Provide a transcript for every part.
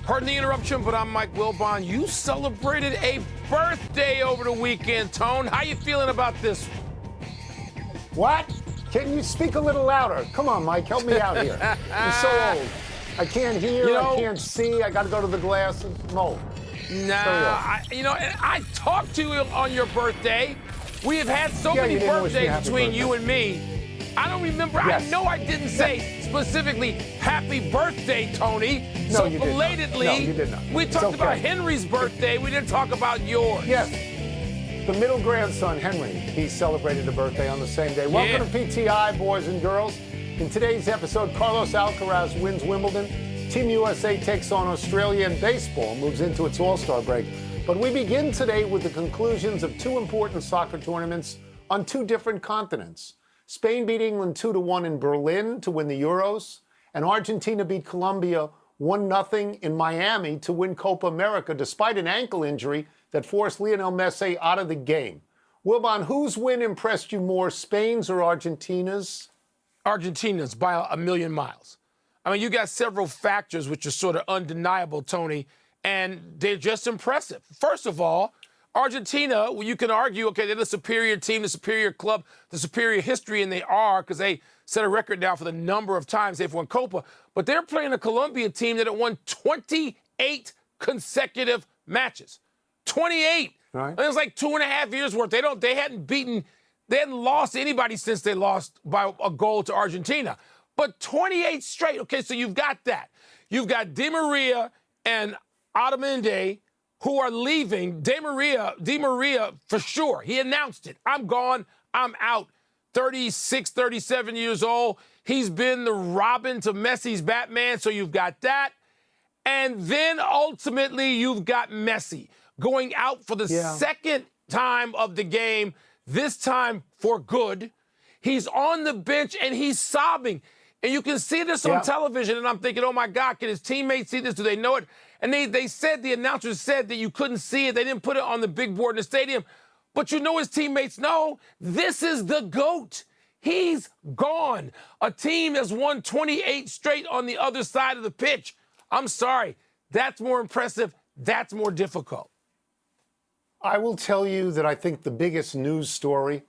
Pardon the interruption, but I'm Mike Wilbon. You celebrated a birthday over the weekend, Tone. How you feeling about this? What? Can you speak a little louder? Come on, Mike, help me out here. I'm so old. I can't hear, I can't see, I got to go to the glasses. No. I talked to you on your birthday. We have had so many birthdays between you and me. I don't remember. Yes. I know I didn't say specifically happy birthday, Tony. No, so you belatedly, did not. No, you did not. We talked about Henry's birthday. We didn't talk about yours. Yes. The middle grandson, Henry, he celebrated a birthday on the same day. Welcome to PTI, boys and girls. In today's episode, Carlos Alcaraz wins Wimbledon. Team USA takes on Australia, and baseball moves into its All-Star break. But we begin today with the conclusions of two important soccer tournaments on two different continents. Spain beat England 2-1 in Berlin to win the Euros, and Argentina beat Colombia 1-0 in Miami to win Copa America despite an ankle injury that forced Lionel Messi out of the game. Wilbon, whose win impressed you more, Spain's or Argentina's? Argentina's by a million miles. I mean, you got several factors which are sort of undeniable, Tony, and they're just impressive. First of all, Argentina, well, you can argue, okay, they're the superior team, the superior club, the superior history, and they are because they set a record now for the number of times they've won Copa. But they're playing a Colombia team that had won 28 consecutive matches. 28. Right. It was like 2.5 years worth. They hadn't lost anybody since they lost by a goal to Argentina. But 28 straight. Okay, so you've got that. You've got Di Maria and Otamendi, who are leaving. Di Maria, for sure. He announced it. I'm gone. I'm out. 36, 37 years old. He's been the Robin to Messi's Batman, so you've got that. And then ultimately you've got Messi going out for the second time of the game, this time for good. He's on the bench and he's sobbing. And you can see this on television, and I'm thinking, oh, my God, can his teammates see this? Do they know it? And they said, the announcers said that you couldn't see it. They didn't put it on the big board in the stadium. But you know his teammates know this is the GOAT. He's gone. A team has won 28 straight on the other side of the pitch. I'm sorry. That's more impressive. That's more difficult. I will tell you that I think the biggest news story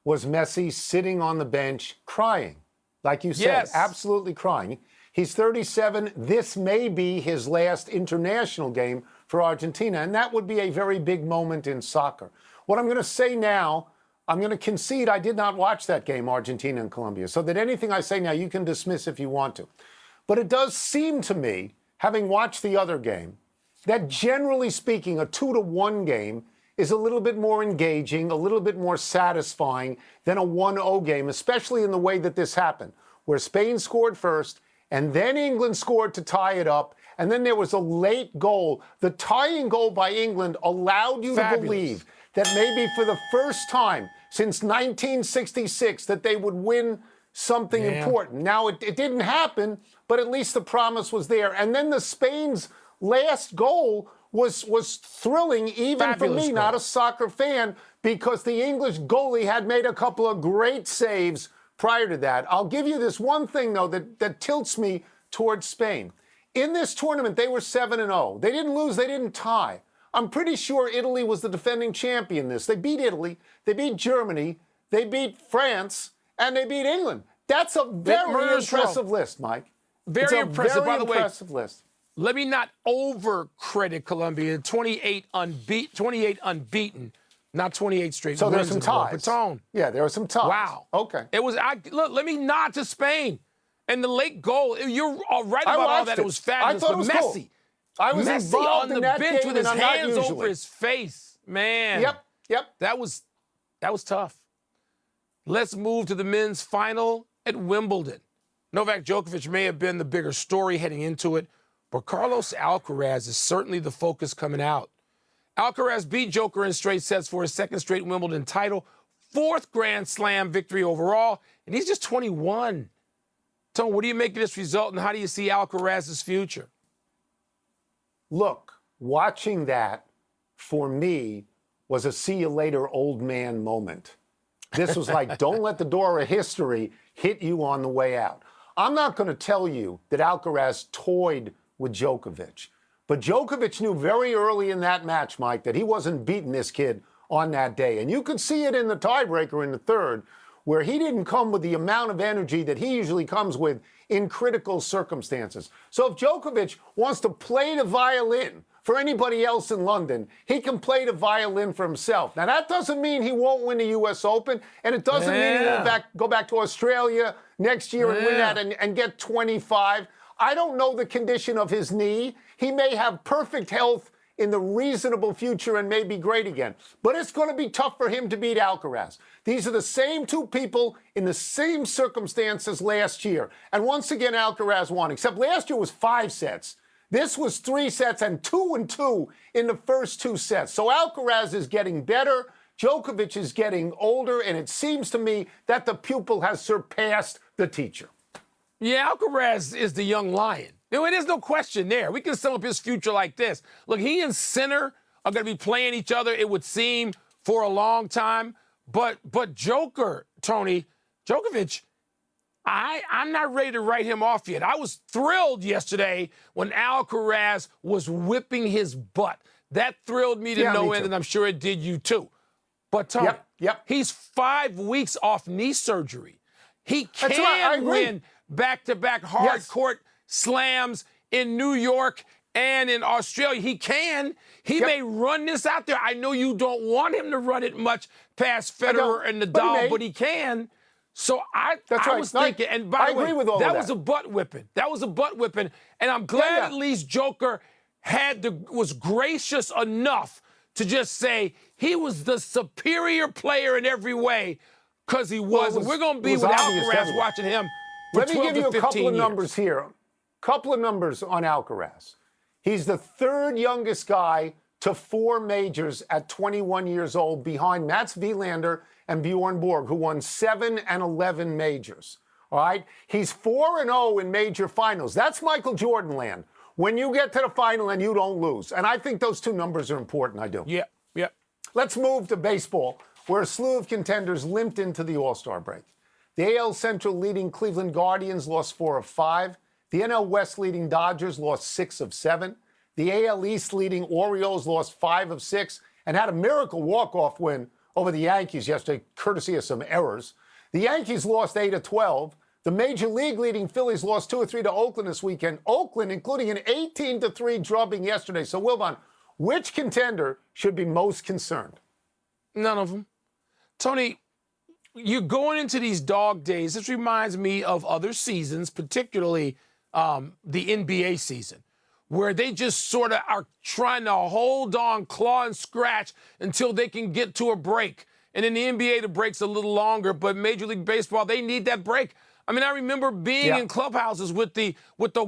was Messi sitting on the bench crying. Like you said, absolutely crying. He's 37. This may be his last international game for Argentina, and that would be a very big moment in soccer. What I'm going to say now, I'm going to concede I did not watch that game, Argentina and Colombia, so that anything I say now you can dismiss if you want to. But it does seem to me, having watched the other game, that generally speaking, a 2-1 game is a little bit more engaging, a little bit more satisfying than a 1-0 game, especially in the way that this happened, where Spain scored first, and then England scored to tie it up, and then there was a late goal. The tying goal by England allowed you to believe that maybe for the first time since 1966 that they would win something important. Now, it didn't happen, but at least the promise was there. And then the Spain's last goal was thrilling, even for me, not a soccer fan, because the English goalie had made a couple of great saves prior to that. I'll give you this one thing, though, that tilts me towards Spain. In this tournament, they were 7-0. They didn't lose. They didn't tie. I'm pretty sure Italy was the defending champion this. They beat Italy. They beat Germany. They beat France. And they beat England. That's a very impressive list, Mike. Very impressive, by the way. Impressive list. Let me not over-credit Colombia. 28 unbeaten, not 28 straight. So there's some ties. Yeah, there were some ties. Wow. Okay. It was. Look, let me nod to Spain. And the late goal, you're right about all that. It was fabulous. I thought it was Messi. Cool. I was Messi on the bench with his hands over over his face. Man. Yep. That was tough. Let's move to the men's final at Wimbledon. Novak Djokovic may have been the bigger story heading into it, but Carlos Alcaraz is certainly the focus coming out. Alcaraz beat Joker in straight sets for his second straight Wimbledon title, fourth Grand Slam victory overall, and he's just 21. Tone, what do you make of this result, and how do you see Alcaraz's future? Look, watching that, for me, was a see you later old man moment. This was like, don't let the door of history hit you on the way out. I'm not going to tell you that Alcaraz toyed with Djokovic, But Djokovic knew very early in that match, Mike, that he wasn't beating this kid on that day. And you could see it in the tiebreaker in the third, where he didn't come with the amount of energy that he usually comes with in critical circumstances. So if Djokovic wants to play the violin for anybody else in London, he can play the violin for himself. Now, that doesn't mean he won't win the U.S. Open, and it doesn't mean he won't go back to Australia next year and win that and get 25. I don't know the condition of his knee. He may have perfect health in the reasonable future and may be great again. But it's going to be tough for him to beat Alcaraz. These are the same two people in the same circumstances last year. And once again, Alcaraz won, except last year was 5 sets. This was 3 sets and 2-2 in the first 2 sets. So Alcaraz is getting better. Djokovic is getting older. And it seems to me that the pupil has surpassed the teacher. Yeah, Alcaraz is the young lion. There's no question there. We can sum up his future like this. Look, he and Sinner are going to be playing each other, it would seem, for a long time. But Djokovic, I'm not ready to write him off yet. I was thrilled yesterday when Alcaraz was whipping his butt. That thrilled me to no end, and I'm sure it did you too. But Tony, he's 5 weeks off knee surgery. He can win back-to-back hard court slams in New York and in Australia. He can. He may run this out there. I know you don't want him to run it much past Federer and Nadal, but he can. So I was thinking, and by the way, that was a butt whipping. That was a butt whipping. And I'm glad at least Joker was gracious enough to just say he was the superior player in every way, because he was. And we're going to be with Alcaraz watching him for Let me 12 give you to 15 a couple of years. numbers here. Couple of numbers on Alcaraz. He's the 3rd youngest guy to 4 majors at 21 years old, behind Mats Wilander and Bjorn Borg, who won 7 and 11 majors. All right? He's 4-0 in major finals. That's Michael Jordan land. When you get to the final and you don't lose. And I think those 2 numbers are important. I do. Yeah. Let's move to baseball, where a slew of contenders limped into the All-Star break. The AL Central leading Cleveland Guardians lost 4 of 5. The NL West leading Dodgers lost 6 of 7. The AL East leading Orioles lost 5 of 6 and had a miracle walk-off win over the Yankees yesterday, courtesy of some errors. The Yankees lost 8 of 12. The Major League leading Phillies lost 2 of 3 to Oakland this weekend. Oakland, including an 18-3 drubbing yesterday. So, Wilbon, which contender should be most concerned? None of them. Tony, you're going into these dog days. This reminds me of other seasons, particularly the NBA season, where they just sort of are trying to hold on, claw and scratch until they can get to a break. And in the NBA, the break's a little longer, but Major League Baseball, they need that break. I mean, I remember being in clubhouses with the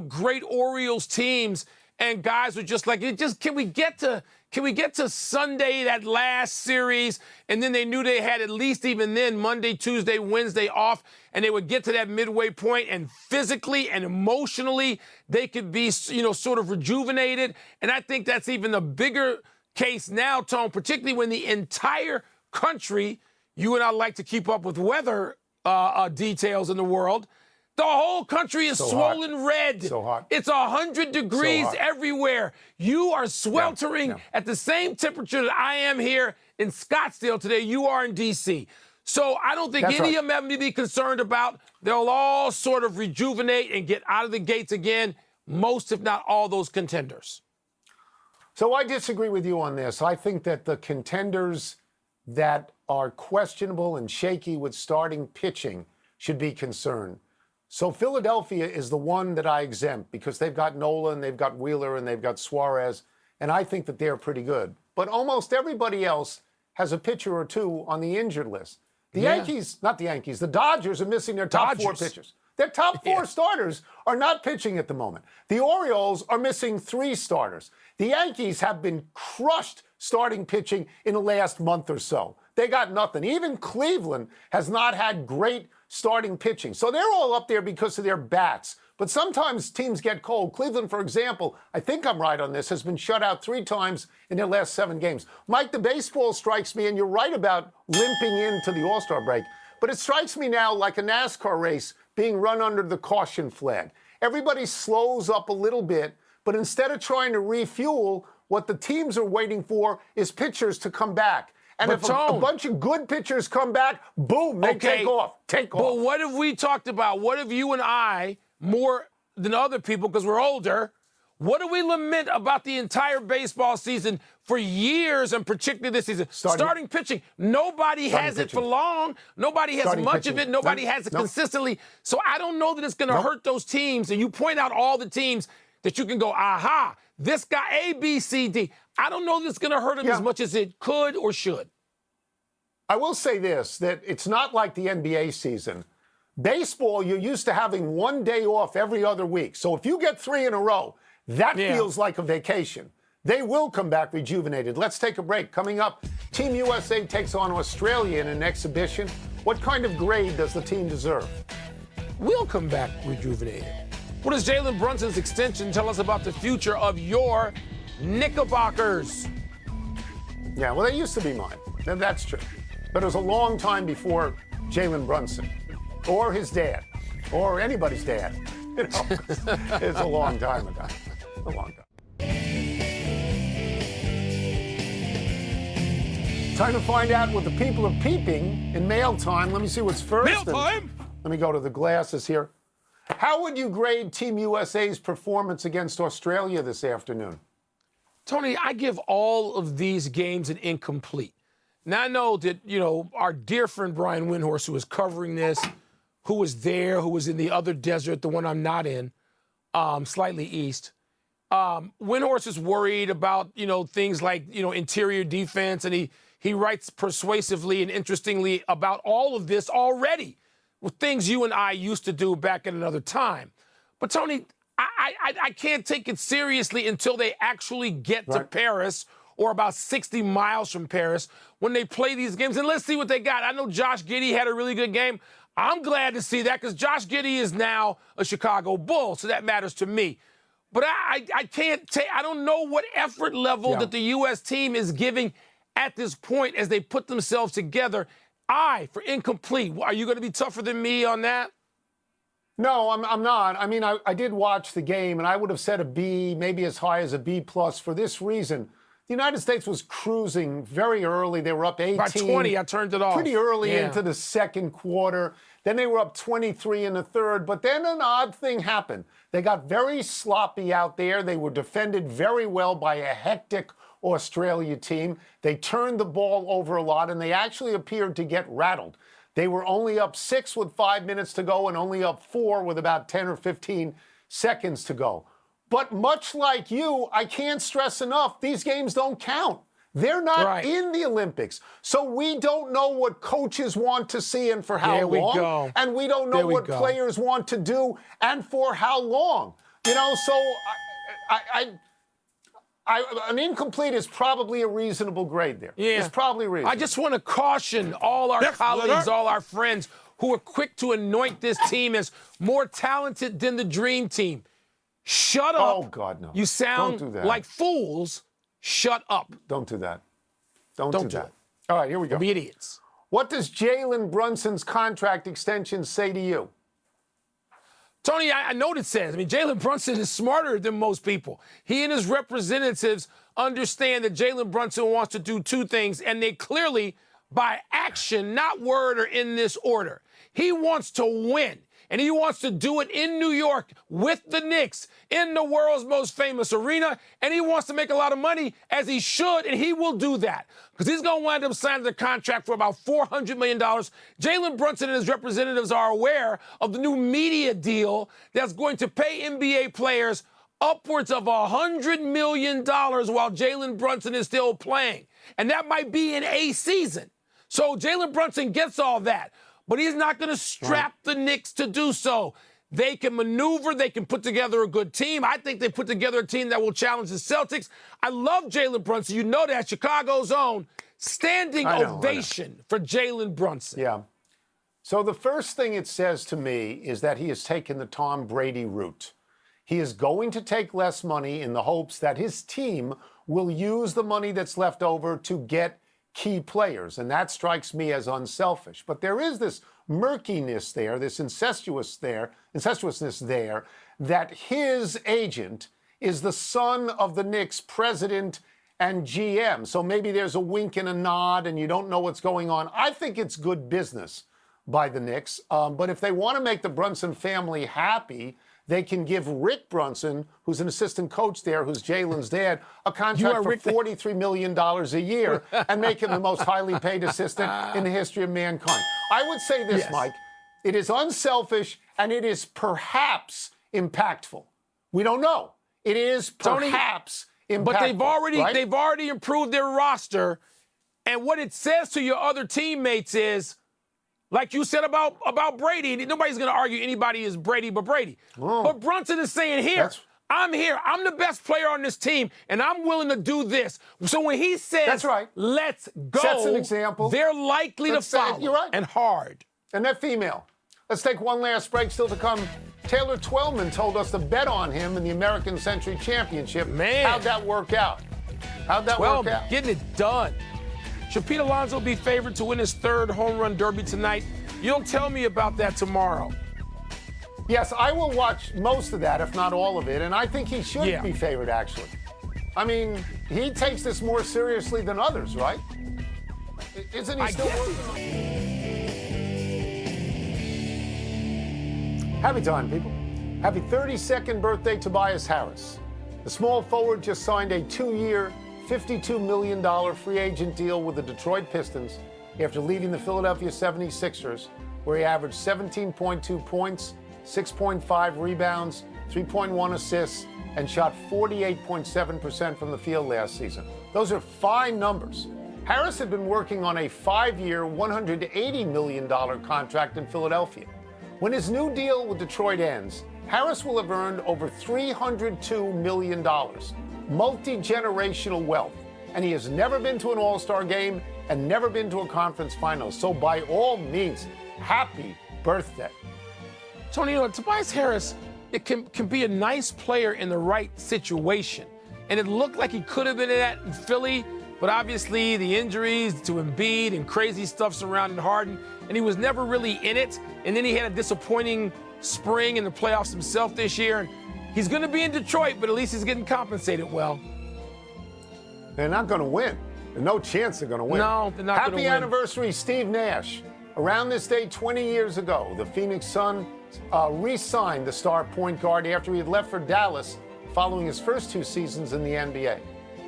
great Orioles teams, and guys were just like, can we get to Sunday, that last series? And then they knew they had at least even then Monday, Tuesday, Wednesday off, and they would get to that midway point, and physically and emotionally they could be, sort of rejuvenated. And I think that's even the bigger case now, Tone, particularly when the entire country, you and I like to keep up with weather details in the world. The whole country is swollen red. So hot. It's 100 degrees everywhere. You are sweltering at the same temperature that I am here in Scottsdale today. You are in D.C. So I don't think any of them have to be concerned about. They'll all sort of rejuvenate and get out of the gates again, most, if not all, those contenders. So I disagree with you on this. I think that the contenders that are questionable and shaky with starting pitching should be concerned. So Philadelphia is the one that I exempt because they've got Nola and they've got Wheeler and they've got Suarez, and I think that they're pretty good. But almost everybody else has a pitcher or two on the injured list. The Yankees, not the Yankees, the Dodgers are missing their top 4 pitchers. Their top 4 starters are not pitching at the moment. The Orioles are missing 3 starters. The Yankees have been crushed starting pitching in the last month or so. They got nothing. Even Cleveland has not had great starting pitching. So they're all up there because of their bats. But sometimes teams get cold. Cleveland, for example, I think I'm right on this, has been shut out 3 times in their last 7 games. Mike, the baseball strikes me, and you're right about limping into the All-Star break, but it strikes me now like a NASCAR race being run under the caution flag. Everybody slows up a little bit But instead of trying to refuel, what the teams are waiting for is pitchers to come back. And but if a bunch of good pitchers come back, boom, they take off. But what have we talked about? What have you and I, more than other people because we're older, what do we lament about the entire baseball season for years, and particularly this season? Starting pitching. Nobody has it for long. Nobody has much of it. Nobody has it consistently. So I don't know that it's going to hurt those teams. And you point out all the teams that you can go, aha, this guy A, B, C, D. I don't know that it's going to hurt them as much as it could or should. I will say this, that it's not like the NBA season. Baseball, you're used to having one day off every other week. So if you get 3 in a row, that feels like a vacation. They will come back rejuvenated. Let's take a break. Coming up, Team USA takes on Australia in an exhibition. What kind of grade does the team deserve? We'll come back rejuvenated. What does Jalen Brunson's extension tell us about the future of your Knickerbockers? Yeah, well, they used to be mine. That's true. But it was a long time before Jalen Brunson or his dad or anybody's dad. You know, it's a long time ago. A long time. Time to find out what the people are peeping in mail time. Let me see what's first. Mail time? Let me go to the glasses here. How would you grade Team USA's performance against Australia this afternoon? Tony, I give all of these games an incomplete. Now, I know that, you know, our dear friend Brian Windhorst, who is covering this, who was there, who was in the other desert, the one I'm not in, slightly east. Windhorst is worried about, you know, things like, you know, interior defense, and he writes persuasively and interestingly about all of this already, with things you and I used to do back at another time. But, Tony, I can't take it seriously until they actually get to Paris, or about 60 miles from Paris, when they play these games. And let's see what they got. I know Josh Giddey had a really good game. I'm glad to see that because Josh Giddey is now a Chicago Bull, so that matters to me. But I can't take, I don't know what effort level that the U.S. team is giving at this point as they put themselves together. For incomplete. Are you going to be tougher than me on that? No, I'm not. I mean, I did watch the game, and I would have said a B, maybe as high as a B+ for this reason. The United States was cruising very early. They were up 18. By 20, I turned it off. Pretty early into the second quarter. Then they were up 23 in the third. But then an odd thing happened. They got very sloppy out there. They were defended very well by a hectic Australia team. They turned the ball over a lot, and they actually appeared to get rattled. They were only up 6 with 5 minutes to go and only up 4 with about 10 or 15 seconds to go. But much like you, I can't stress enough, these games don't count. They're not in the Olympics. So we don't know what coaches want to see and for how long. And we don't know what players want to do and for how long. You know, so an incomplete is probably a reasonable grade there. Yeah. It's probably reasonable. I just want to caution all our colleagues, all our friends who are quick to anoint this team as more talented than the dream team. Shut up. Oh, God, no. You sound like fools. Shut up. Don't do that. Don't do that. All right, here we go. Be idiots. What does Jalen Brunson's contract extension say to you? Tony, I know what it says. I mean, Jalen Brunson is smarter than most people. He and his representatives understand that Jalen Brunson wants to do two things, and they clearly, by action, not word, are in this order. He wants to win. And he wants to do it in New York with the Knicks in the world's most famous arena. And he wants to make a lot of money, as he should, and he will do that. Because he's going to wind up signing the contract for about $400 million. Jalen Brunson and his representatives are aware of the new media deal that's going to pay NBA players upwards of $100 million while Jalen Brunson is still playing. And that might be in a season. So Jalen Brunson gets all that. But he's not going to strap the Knicks to do so. They can maneuver. They can put together a good team. I think they put together a team that will challenge the Celtics. I love Jalen Brunson. You know that. Chicago's own. Standing ovation for Jalen Brunson. Yeah. So the first thing it says to me is that he has taken the Tom Brady route. He is going to take less money in the hopes that his team will use the money that's left over to get key players, and that strikes me as unselfish. But there is this murkiness there, this incestuousness there, that his agent is the son of the Knicks president and GM. So maybe there's a wink and a nod and you don't know what's going on. I think it's good business by the Knicks. But if they want to make the Brunson family happy, they can give Rick Brunson, who's an assistant coach there, who's Jalen's dad, a contract for $43 million a year and make him the most highly paid assistant in the history of mankind. I would say this, Mike. It is unselfish and it is perhaps impactful. We don't know. It is perhaps impactful. But they've already improved their roster. And what it says to your other teammates is, like you said about Brady, nobody's going to argue anybody is Brady but Brady. Oh. But Brunson is saying, I'm here. I'm the best player on this team, and I'm willing to do this. So when he says, let's go, sets an example. They're likely to follow. You're right. And hard. And that female. Let's take one last break. Still to come. Taylor Twellman told us to bet on him in the American Century Championship. Man. How'd that work out? Work out? Getting it done. Should Pete Alonso be favored to win his third home run derby tonight? You'll tell me about that tomorrow. Yes, I will watch most of that, if not all of it, and I think he should be favored, actually. I mean, he takes this more seriously than others, right? Isn't he still working on it? Happy time, people. Happy 32nd birthday, Tobias Harris. The small forward just signed a 2-year, $52 million free agent deal with the Detroit Pistons after leaving the Philadelphia 76ers, where he averaged 17.2 points, 6.5 rebounds, 3.1 assists, and shot 48.7% from the field last season. Those are fine numbers. Harris had been working on a 5-year, $180 million contract in Philadelphia. When his new deal with Detroit ends, Harris will have earned over $302 million. Multi-generational wealth, and he has never been to an All-Star game and never been to a conference final. So by all means, happy birthday. Tony, Tobias Harris, it can be a nice player in the right situation. And it looked like he could have been that in Philly, but obviously the injuries to Embiid and crazy stuff surrounding Harden, and he was never really in it. And then he had a disappointing spring in the playoffs himself this year. And he's going to be in Detroit, but at least he's getting compensated well. They're not going to win. There's no chance they're going to win. No, they're not going to win. Happy anniversary, Steve Nash. Around this day 20 years ago, the Phoenix Suns re-signed the star point guard after he had left for Dallas following his first 2 seasons in the NBA.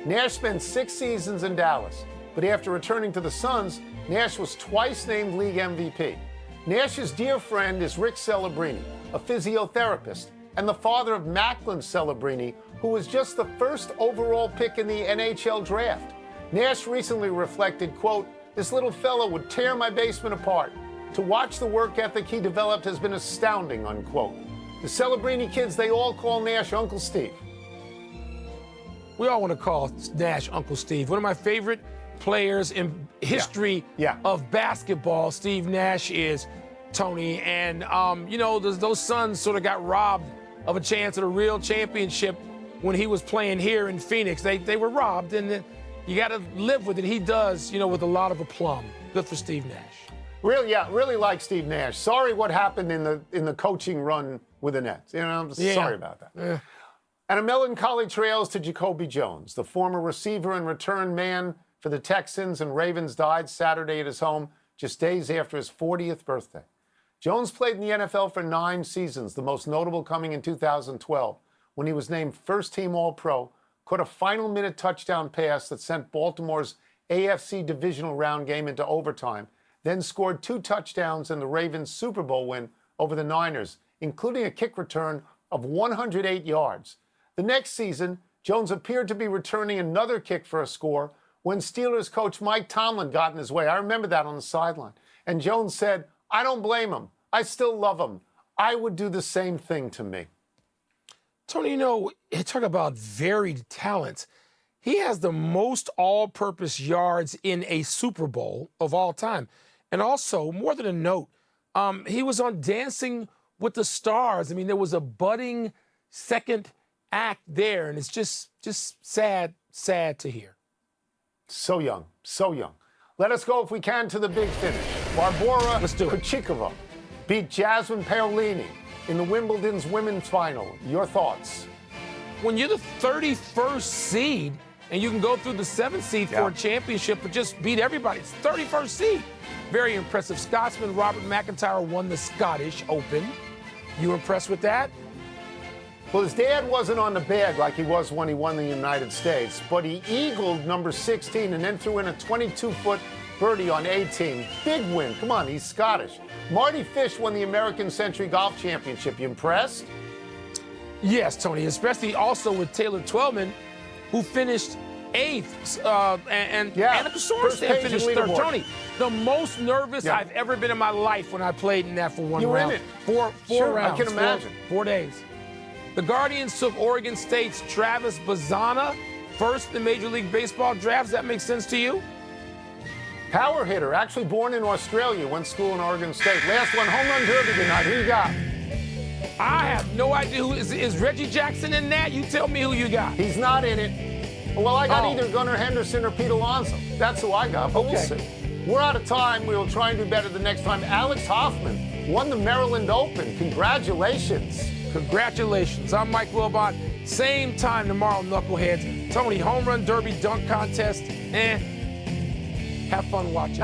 Nash spent 6 seasons in Dallas, but after returning to the Suns, Nash was twice named league MVP. Nash's dear friend is Rick Celebrini, a physiotherapist, and the father of Macklin Celebrini, who was just the first overall pick in the NHL draft. Nash recently reflected, quote, "This little fellow would tear my basement apart. To watch the work ethic he developed has been astounding," unquote. The Celebrini kids, they all call Nash Uncle Steve. We all want to call Nash Uncle Steve. One of my favorite players in history of basketball, Steve Nash is, Tony. And, those Suns sort of got robbed of a chance at a real championship when he was playing here in Phoenix. They were robbed, and you got to live with it. He does, with a lot of aplomb. Good for Steve Nash. Really like Steve Nash. Sorry what happened in the coaching run with the Nets. I'm sorry about that. Yeah. And a melancholy trails to Jacoby Jones, the former receiver and return man for the Texans and Ravens, died Saturday at his home just days after his 40th birthday. Jones played in the NFL for 9 seasons, the most notable coming in 2012, when he was named first-team All-Pro, caught a final-minute touchdown pass that sent Baltimore's AFC divisional round game into overtime, then scored 2 touchdowns in the Ravens' Super Bowl win over the Niners, including a kick return of 108 yards. The next season, Jones appeared to be returning another kick for a score when Steelers coach Mike Tomlin got in his way. I remember that on the sideline. And Jones said, "I don't blame him. I still love him. I would do the same thing to me." Tony, you talk about varied talents. He has the most all-purpose yards in a Super Bowl of all time. And also, more than a note, he was on Dancing with the Stars. I mean, there was a budding second act there, and it's just sad to hear. So young. Let us go, if we can, to the big finish. Barbora Krejcikova beat Jasmine Paolini in the Wimbledon's women's final. Your thoughts? when you're the 31st seed and you can go through the 7th seed for a championship but just beat everybody, it's 31st seed. Very impressive. Scotsman Robert McIntyre won the Scottish Open. You impressed with that? Well, his dad wasn't on the bag like he was when he won the United States, but he eagled number 16 and then threw in a 22-foot birdie on 18. Big win. Come on, he's Scottish. Marty Fish won the American Century Golf Championship. You impressed? Yes, Tony, especially also with Taylor Twellman, who finished 8th, and Annika Sorenstam finished 3rd. Tony, the most nervous I've ever been in my life when I played in that for one round. You win it. Four rounds. I can imagine. 4 days. The Guardians took Oregon State's Travis Bazzana first in Major League Baseball draft. Does that make sense to you? Power hitter, actually born in Australia, went to school in Oregon State. Last one, home run derby tonight. Who you got? I have no idea who is Reggie Jackson in that? You tell me who you got. He's not in it. Well, I got either Gunnar Henderson or Pete Alonso. That's who I got, but we'll see. We're out of time. We will try and do better the next time. Alex Hoffman won the Maryland Open. Congratulations. Congratulations. I'm Mike Wilbon. Same time tomorrow, Knuckleheads. Tony, home run derby, dunk contest. Have fun watching.